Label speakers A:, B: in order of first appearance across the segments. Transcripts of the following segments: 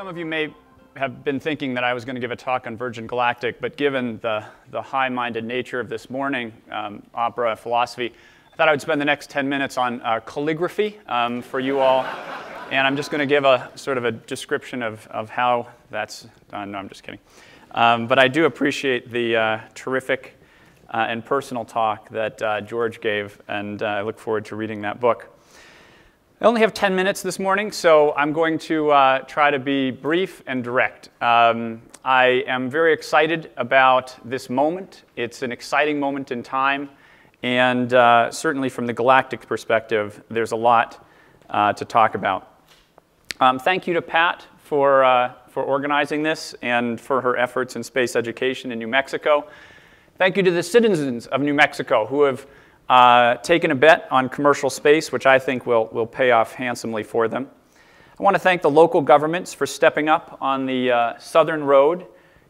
A: Some of you may have been thinking that I was going to give a talk on Virgin Galactic, but given the high-minded nature of this morning, opera philosophy, I thought I would spend the next 10 minutes on calligraphy for you all. And I'm just going to give a sort of a description of how that's done. No, I'm just kidding. But I do appreciate the terrific and personal talk that George gave, and I look forward to reading that book. I only have 10 minutes this morning, so I'm going to try to be brief and direct. I am very excited about this moment. It's an exciting moment in time, and certainly from the Galactic perspective, there's a lot to talk about. Thank you to Pat for organizing this and for her efforts in space education in New Mexico. Thank you to the citizens of New Mexico who have taken a bet on commercial space, which I think will pay off handsomely for them. I want to thank the local governments for stepping up on the southern road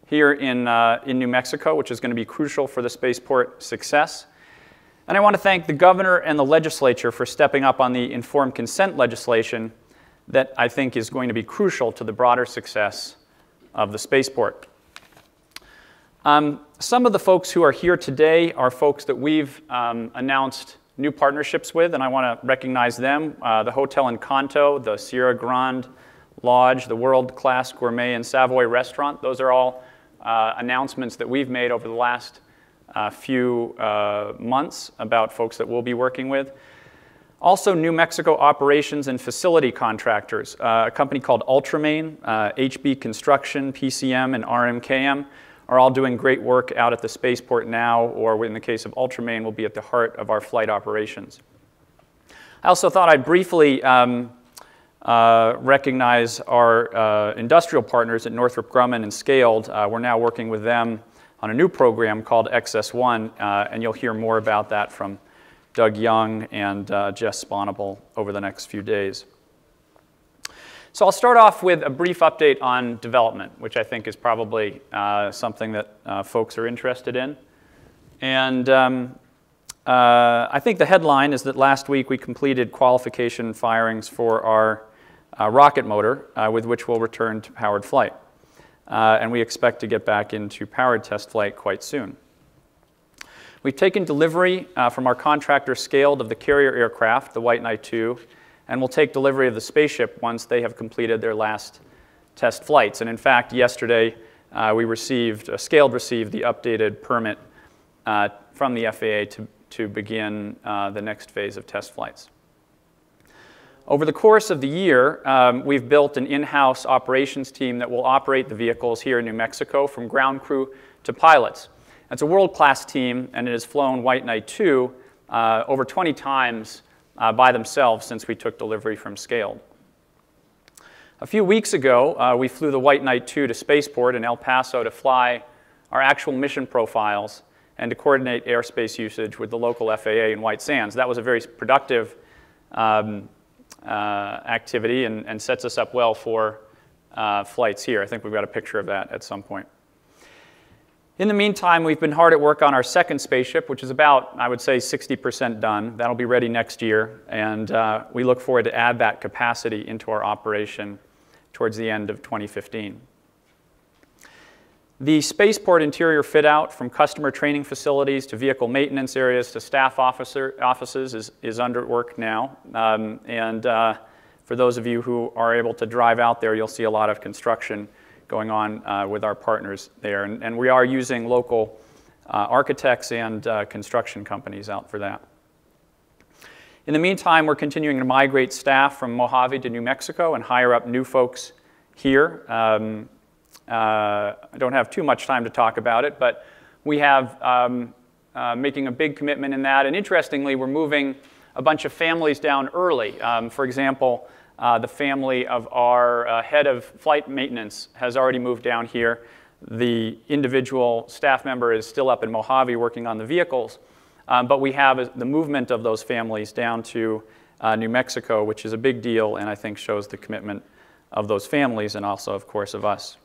A: here in New Mexico, which is going to be crucial for the spaceport success. And I want to thank the governor and the legislature for stepping up on the informed consent legislation that I think is going to be crucial to the broader success of the spaceport. Some of the folks who are here today are folks that we've announced new partnerships with, and I want to recognize them. The Hotel Encanto, the Sierra Grande Lodge, the World-Class Gourmet and Savoy Restaurant. Those are all announcements that we've made over the last few months about folks that we'll be working with. Also, New Mexico operations and facility contractors, a company called Ultramain, HB Construction, PCM, and RMKM. Are all doing great work out at the spaceport now, or in the case of Ultramain, will be at the heart of our flight operations. I also thought I'd briefly recognize our industrial partners at Northrop Grumman and Scaled. We're now working with them on a new program called XS1, and you'll hear more about that from Doug Young and Jess Sponable over the next few days. So I'll start off with a brief update on development, which I think is probably something that folks are interested in. And I think the headline is that last week we completed qualification firings for our rocket motor, with which we'll return to powered flight. And we expect to get back into powered test flight quite soon. We've taken delivery from our contractor Scaled of the carrier aircraft, the White Knight II, and we'll take delivery of the spaceship once they have completed their last test flights. And in fact, yesterday Scaled received the updated permit from the FAA to begin the next phase of test flights. Over the course of the year, we've built an in-house operations team that will operate the vehicles here in New Mexico from ground crew to pilots. It's a world-class team, and it has flown White Knight II over 20 times by themselves since we took delivery from Scaled. A few weeks ago, we flew the White Knight II to Spaceport in El Paso to fly our actual mission profiles and to coordinate airspace usage with the local FAA in White Sands. That was a very productive activity and sets us up well for flights here. I think we've got a picture of that at some point. In the meantime, we've been hard at work on our second spaceship, which is about, I would say, 60% done. That'll be ready next year, and we look forward to add that capacity into our operation towards the end of 2015. The spaceport interior fit-out, from customer training facilities to vehicle maintenance areas to staff offices, is under work now. For those of you who are able to drive out there, you'll see a lot of construction going on with our partners there. And we are using local architects and construction companies out for that. In the meantime, we're continuing to migrate staff from Mojave to New Mexico and hire up new folks here. I don't have too much time to talk about it, but we have making a big commitment in that. And interestingly, we're moving a bunch of families down early. For example, the family of our head of flight maintenance has already moved down here. The individual staff member is still up in Mojave working on the vehicles, but we have the movement of those families down to New Mexico, which is a big deal and I think shows the commitment of those families and also, of course, of us.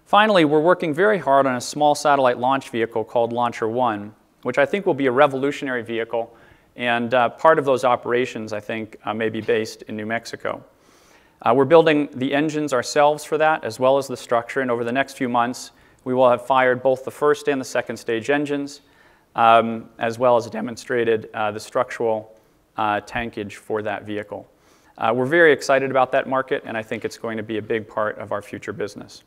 A: Finally, we're working very hard on a small satellite launch vehicle called Launcher One, which I think will be a revolutionary vehicle. And part of those operations, I think, may be based in New Mexico. We're building the engines ourselves for that, as well as the structure, and over the next few months, we will have fired both the first and the second stage engines, as well as demonstrated the structural tankage for that vehicle. We're very excited about that market, and I think it's going to be a big part of our future business.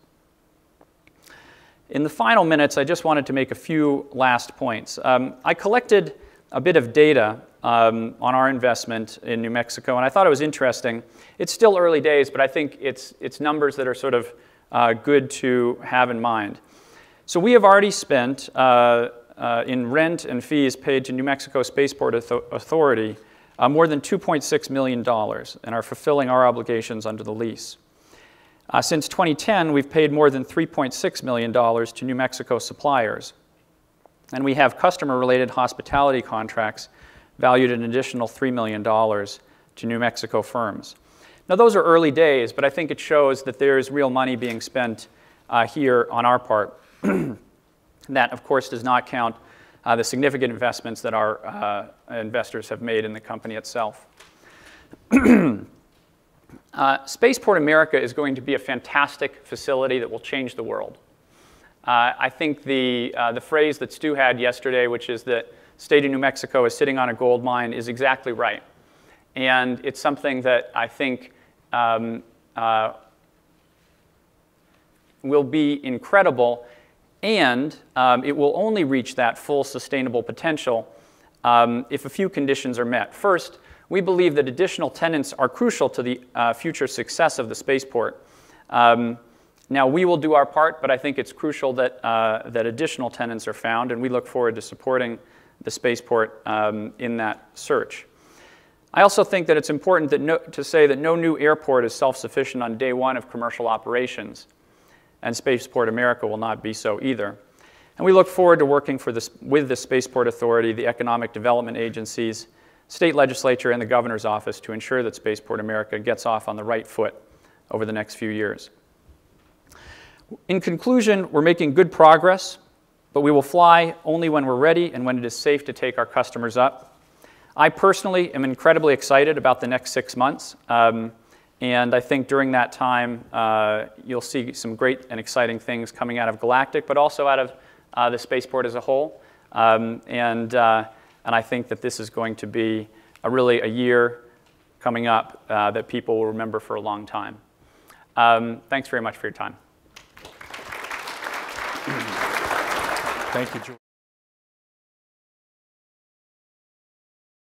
A: In the final minutes, I just wanted to make a few last points. I collected a bit of data on our investment in New Mexico, and I thought it was interesting. It's still early days, but I think it's numbers that are sort of good to have in mind. So we have already spent, in rent and fees paid to New Mexico Spaceport Authority, more than $2.6 million and are fulfilling our obligations under the lease. Since 2010, we've paid more than $3.6 million to New Mexico suppliers. And we have customer-related hospitality contracts valued at an additional $3 million to New Mexico firms. Now, those are early days, but I think it shows that there is real money being spent here on our part. That, of course, does not count the significant investments that our investors have made in the company itself. Spaceport America is going to be a fantastic facility that will change the world. I think the phrase that Stu had yesterday, which is that state of New Mexico is sitting on a gold mine, is exactly right. And it's something that I think will be incredible, and it will only reach that full sustainable potential if a few conditions are met. First, we believe that additional tenants are crucial to the future success of the spaceport. Now, we will do our part, but I think it's crucial that, that additional tenants are found, and we look forward to supporting the spaceport in that search. I also think that it's important that to say that no new airport is self-sufficient on day one of commercial operations, and Spaceport America will not be so either. And we look forward to working with the Spaceport Authority, the economic development agencies, state legislature, and the governor's office to ensure that Spaceport America gets off on the right foot over the next few years. In conclusion, we're making good progress, but we will fly only when we're ready and when it is safe to take our customers up. I personally am incredibly excited about the next 6 months, and I think during that time you'll see some great and exciting things coming out of Galactic, but also out of the spaceport as a whole. And I think that this is going to be really a year coming up that people will remember for a long time. Thanks very much for your time.
B: Thank you, George.